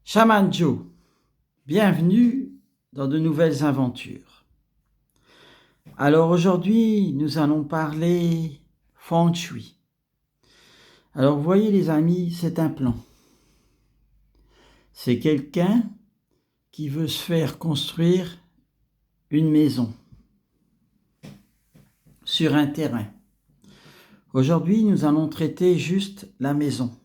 Shaman Joe, bienvenue dans de nouvelles aventures. Alors aujourd'hui, nous allons parler Feng Shui. Alors vous voyez les amis, c'est un plan. C'est quelqu'un qui veut se faire construire une maison sur un terrain. Aujourd'hui, nous allons traiter juste la maison.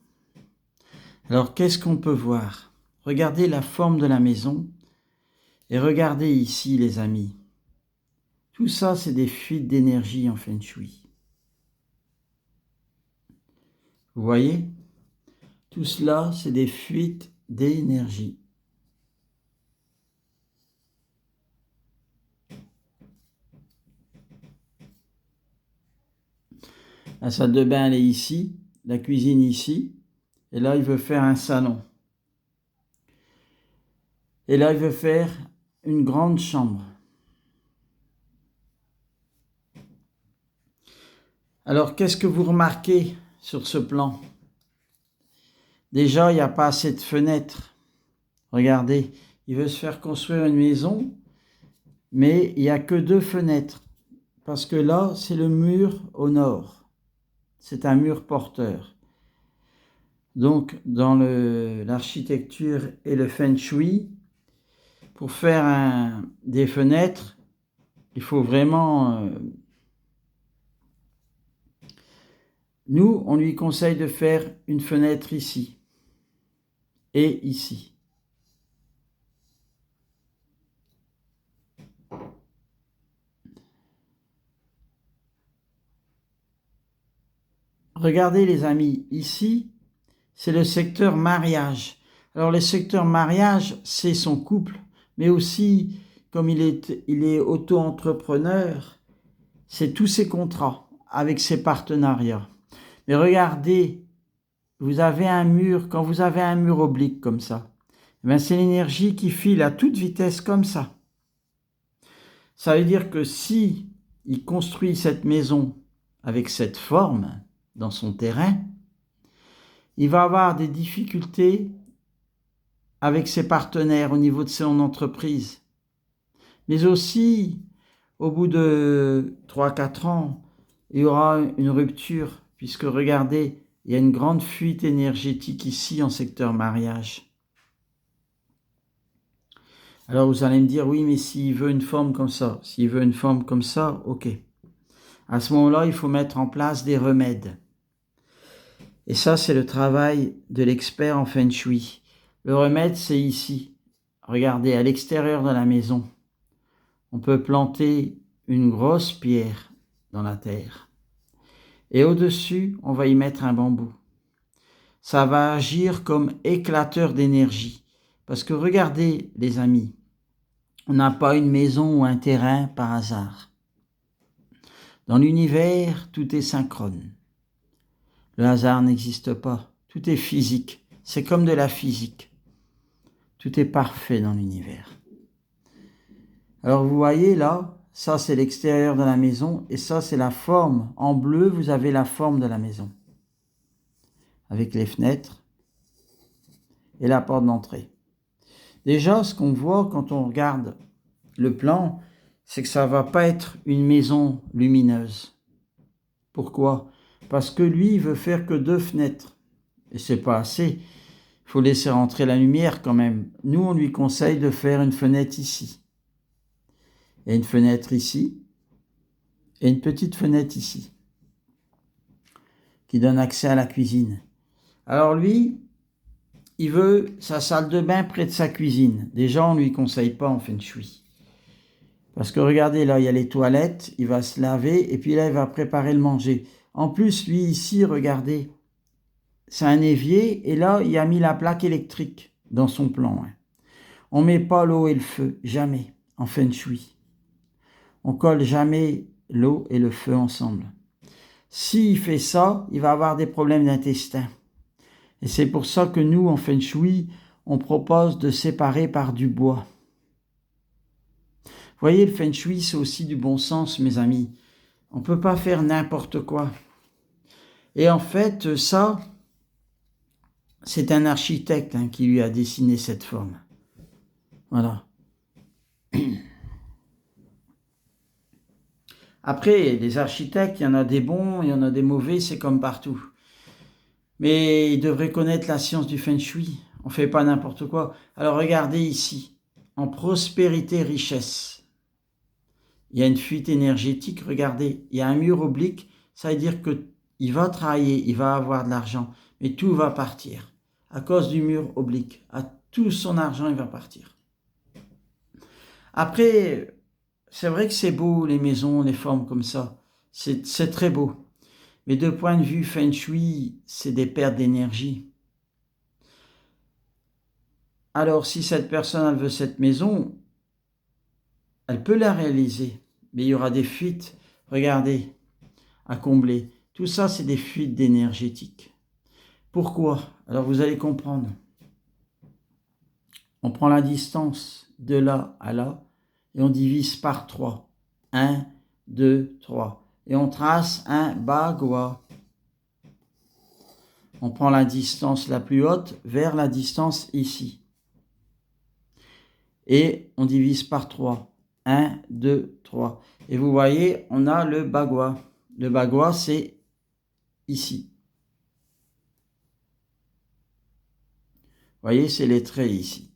Alors qu'est-ce qu'on peut voir ? Regardez la forme de la maison et regardez ici les amis. Tout ça, c'est des fuites d'énergie en Feng Shui. Vous voyez ? Tout cela, c'est des fuites d'énergie. La salle de bain, elle est ici, la cuisine ici, et là, il veut faire un salon. Et là, il veut faire une grande chambre. Alors, qu'est-ce que vous remarquez sur ce plan ? Déjà, il n'y a pas assez de fenêtres. Regardez, il veut se faire construire une maison, mais il n'y a que 2 fenêtres. Parce que là, c'est le mur au nord. C'est un mur porteur. Donc, dans l'architecture et le Feng Shui, pour faire des fenêtres, il faut vraiment... Nous, on lui conseille de faire une fenêtre ici et ici. Regardez les amis, ici, c'est le secteur mariage. Alors le secteur mariage, c'est son couple, mais aussi, comme il est auto-entrepreneur, c'est tous ses contrats avec ses partenariats. Mais regardez, vous avez un mur, quand vous avez un mur oblique comme ça, c'est l'énergie qui file à toute vitesse comme ça. Ça veut dire que si il construit cette maison avec cette forme dans son terrain, il va avoir des difficultés avec ses partenaires au niveau de son entreprise. Mais aussi, au bout de 3-4 ans, il y aura une rupture, puisque regardez, il y a une grande fuite énergétique ici en secteur mariage. Alors vous allez me dire, oui, mais s'il veut une forme comme ça, ok. À ce moment-là, il faut mettre en place des remèdes. Et ça, c'est le travail de l'expert en Feng Shui. Le remède, c'est ici. Regardez, à l'extérieur de la maison, on peut planter une grosse pierre dans la terre. Et au-dessus, on va y mettre un bambou. Ça va agir comme éclateur d'énergie. Parce que regardez, les amis, on n'a pas une maison ou un terrain par hasard. Dans l'univers, tout est synchrone. Le hasard n'existe pas. Tout est physique. C'est comme de la physique. Tout est parfait dans l'univers. Alors vous voyez là, ça c'est l'extérieur de la maison et ça c'est la forme. En bleu, vous avez la forme de la maison. Avec les fenêtres et la porte d'entrée. Déjà, ce qu'on voit quand on regarde le plan, c'est que ça ne va pas être une maison lumineuse. Pourquoi ? Parce que lui, il veut faire que 2 fenêtres. Et c'est pas assez. Il faut laisser rentrer la lumière quand même. Nous, on lui conseille de faire une fenêtre ici. Et une fenêtre ici. Et une petite fenêtre ici. Qui donne accès à la cuisine. Alors lui, il veut sa salle de bain près de sa cuisine. Déjà, on ne lui conseille pas en Feng Shui. Parce que regardez, là, il y a les toilettes, il va se laver, et puis là, il va préparer le manger. En plus, lui, ici, regardez, c'est un évier, et là, il a mis la plaque électrique dans son plan. On ne met pas l'eau et le feu, jamais, en Feng Shui. On colle jamais l'eau et le feu ensemble. S'il fait ça, il va avoir des problèmes d'intestin. Et c'est pour ça que nous, en Feng Shui, on propose de séparer par du bois. Vous voyez, le Feng Shui, c'est aussi du bon sens, mes amis. On ne peut pas faire n'importe quoi. Et en fait, ça, c'est un architecte qui lui a dessiné cette forme. Voilà. Après, les architectes, il y en a des bons, il y en a des mauvais, c'est comme partout. Mais ils devraient connaître la science du Feng Shui. On ne fait pas n'importe quoi. Alors regardez ici, en prospérité, richesse. Il y a une fuite énergétique, regardez, il y a un mur oblique, ça veut dire qu'il va travailler, il va avoir de l'argent, mais tout va partir. À cause du mur oblique, tout son argent, il va partir. Après, c'est vrai que c'est beau, les maisons, les formes comme ça. C'est très beau. Mais de point de vue Feng Shui, c'est des pertes d'énergie. Alors, si cette personne elle veut cette maison, elle peut la réaliser. Mais il y aura des fuites, regardez, à combler. Tout ça, c'est des fuites d'énergétique. Pourquoi? Alors, vous allez comprendre. On prend la distance de là à là et on divise par 3. 1, 2, 3. Et on trace un bagua. On prend la distance la plus haute vers la distance ici. Et on divise par 3. 1, 2, 3. Et vous voyez, on a le bagua. Le bagua, c'est ici. Vous voyez, c'est les traits ici.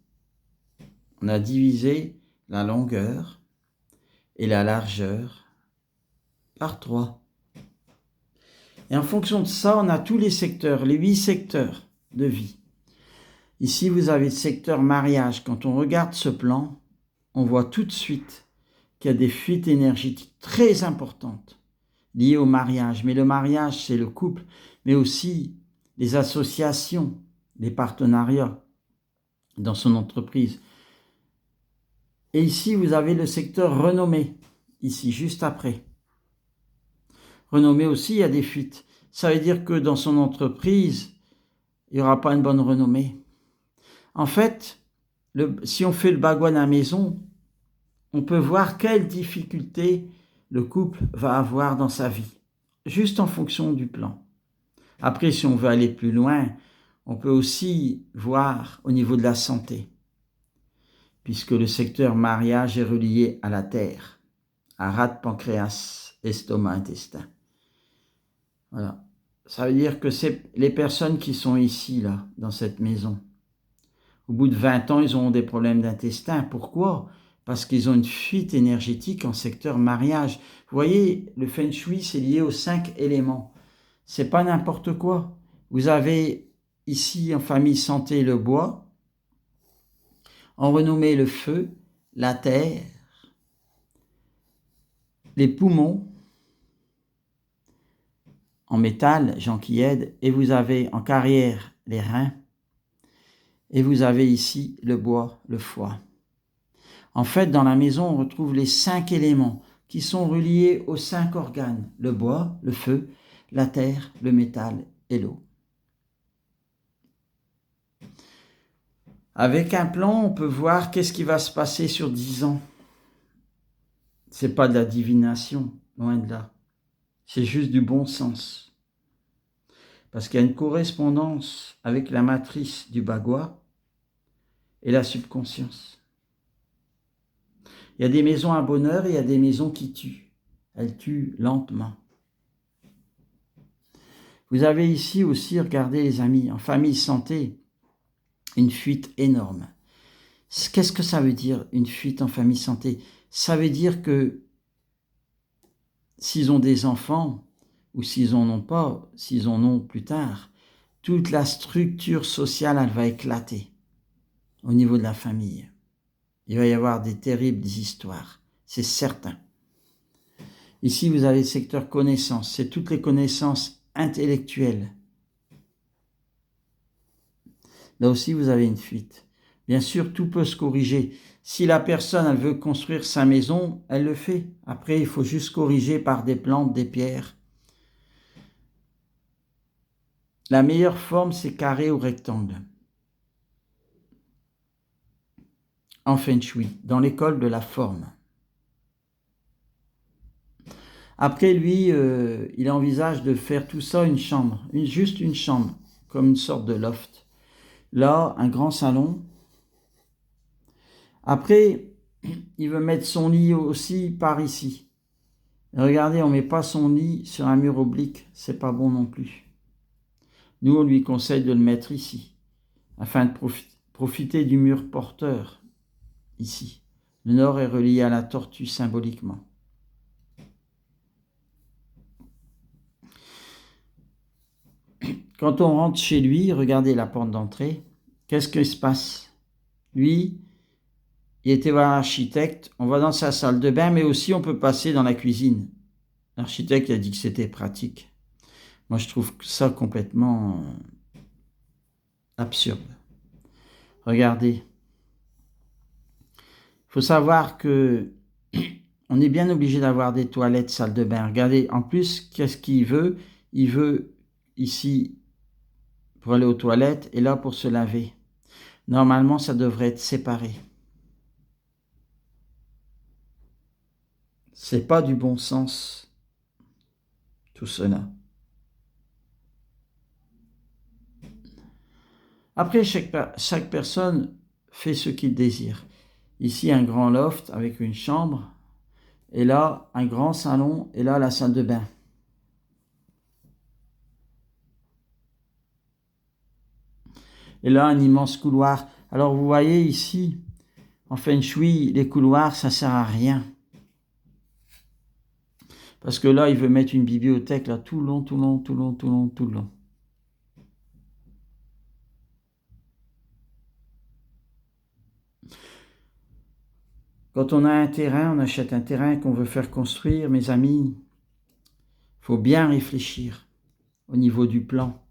On a divisé la longueur et la largeur par 3. Et en fonction de ça, on a tous les secteurs, les 8 secteurs de vie. Ici, vous avez le secteur mariage. Quand on regarde ce plan, on voit tout de suite qu'il y a des fuites énergétiques très importantes liées au mariage. Mais le mariage, c'est le couple, mais aussi les associations, les partenariats dans son entreprise. Et ici, vous avez le secteur renommée, ici, juste après. Renommée aussi, il y a des fuites. Ça veut dire que dans son entreprise, il n'y aura pas une bonne renommée. En fait, si on fait le bagua à la maison, on peut voir quelles difficultés le couple va avoir dans sa vie, juste en fonction du plan. Après, si on veut aller plus loin, on peut aussi voir au niveau de la santé, puisque le secteur mariage est relié à la terre, à rate, pancréas, estomac, intestin. Voilà. Ça veut dire que c'est les personnes qui sont ici, là, dans cette maison. Au bout de 20 ans, ils auront des problèmes d'intestin. Pourquoi? Parce qu'ils ont une fuite énergétique en secteur mariage. Vous voyez, le Feng Shui, c'est lié aux 5 éléments. C'est pas n'importe quoi. Vous avez ici, en famille santé, le bois. En renommée, le feu, la terre, les poumons. En métal, gens qui aident. Et vous avez en carrière, les reins. Et vous avez ici le bois, le foie. En fait, dans la maison, on retrouve les 5 éléments qui sont reliés aux 5 organes. Le bois, le feu, la terre, le métal et l'eau. Avec un plan, on peut voir qu'est-ce qui va se passer sur 10 ans. Ce n'est pas de la divination, loin de là. C'est juste du bon sens. Parce qu'il y a une correspondance avec la matrice du bagua et la subconscience. Il y a des maisons à bonheur et il y a des maisons qui tuent. Elles tuent lentement. Vous avez ici aussi, regardez les amis, en famille santé, une fuite énorme. Qu'est-ce que ça veut dire, une fuite en famille santé? Ça veut dire que s'ils ont des enfants, ou s'ils en ont pas, s'ils en ont plus tard, toute la structure sociale, elle va éclater au niveau de la famille. Il va y avoir des terribles histoires, c'est certain. Ici, vous avez le secteur connaissances, c'est toutes les connaissances intellectuelles. Là aussi, vous avez une fuite. Bien sûr, tout peut se corriger. Si la personne elle veut construire sa maison, elle le fait. Après, il faut juste corriger par des plantes, des pierres. La meilleure forme, c'est carré ou rectangle. En Feng Shui, dans l'école de la forme. Après, lui, il envisage de faire tout ça une chambre, juste une chambre, comme une sorte de loft. Là, un grand salon. Après, il veut mettre son lit aussi par ici. Regardez, on ne met pas son lit sur un mur oblique, c'est pas bon non plus. Nous, on lui conseille de le mettre ici, afin de profiter du mur porteur, ici. Le nord est relié à la tortue symboliquement. Quand on rentre chez lui, regardez la porte d'entrée, qu'est-ce qui se passe? Lui, il était voir l'architecte, on va dans sa salle de bain, mais aussi on peut passer dans la cuisine. L'architecte a dit que c'était pratique. Moi, je trouve ça complètement absurde. Regardez. Il faut savoir que on est bien obligé d'avoir des toilettes, salle de bain. Regardez, en plus, qu'est-ce qu'il veut? Il veut ici pour aller aux toilettes et là pour se laver. Normalement, ça devrait être séparé. C'est pas du bon sens, tout cela. Après, chaque personne fait ce qu'il désire. Ici, un grand loft avec une chambre, et là, un grand salon, et là, la salle de bain. Et là, un immense couloir. Alors, vous voyez ici, en Feng Shui, les couloirs, ça sert à rien. Parce que là, il veut mettre une bibliothèque, là, tout le long, tout le long, tout le long, tout le long, tout le long. Quand on a un terrain, on achète un terrain qu'on veut faire construire, mes amis, il faut bien réfléchir au niveau du plan.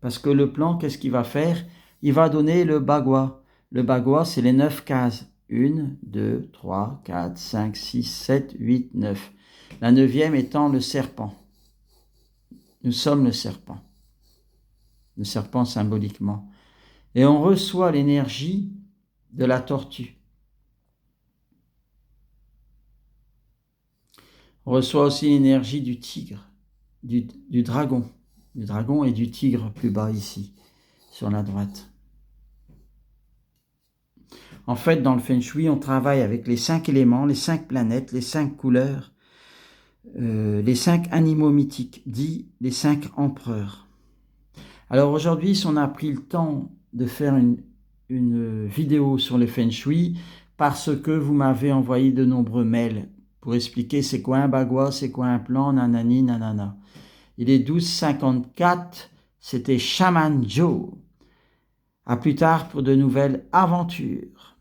Parce que le plan, qu'est-ce qu'il va faire? Il va donner le bagua. Le bagua, c'est les 9 cases. 1, 2, 3, 4, 5, 6, 7, 8, 9. La 9e étant le serpent. Nous sommes le serpent. Le serpent symboliquement. Et on reçoit l'énergie de la tortue. On reçoit aussi l'énergie du tigre, du dragon. Du dragon et du tigre plus bas ici, sur la droite. En fait, dans le Feng Shui, on travaille avec les 5 éléments, les 5 planètes, les 5 couleurs, les 5 animaux mythiques, dits les 5 empereurs. Alors aujourd'hui, si on a pris le temps de faire une vidéo sur le Feng Shui, parce que vous m'avez envoyé de nombreux mails pour expliquer c'est quoi un bagua, c'est quoi un plan, nanani, nanana. Il est 12h54, c'était Shaman Joe. À plus tard pour de nouvelles aventures.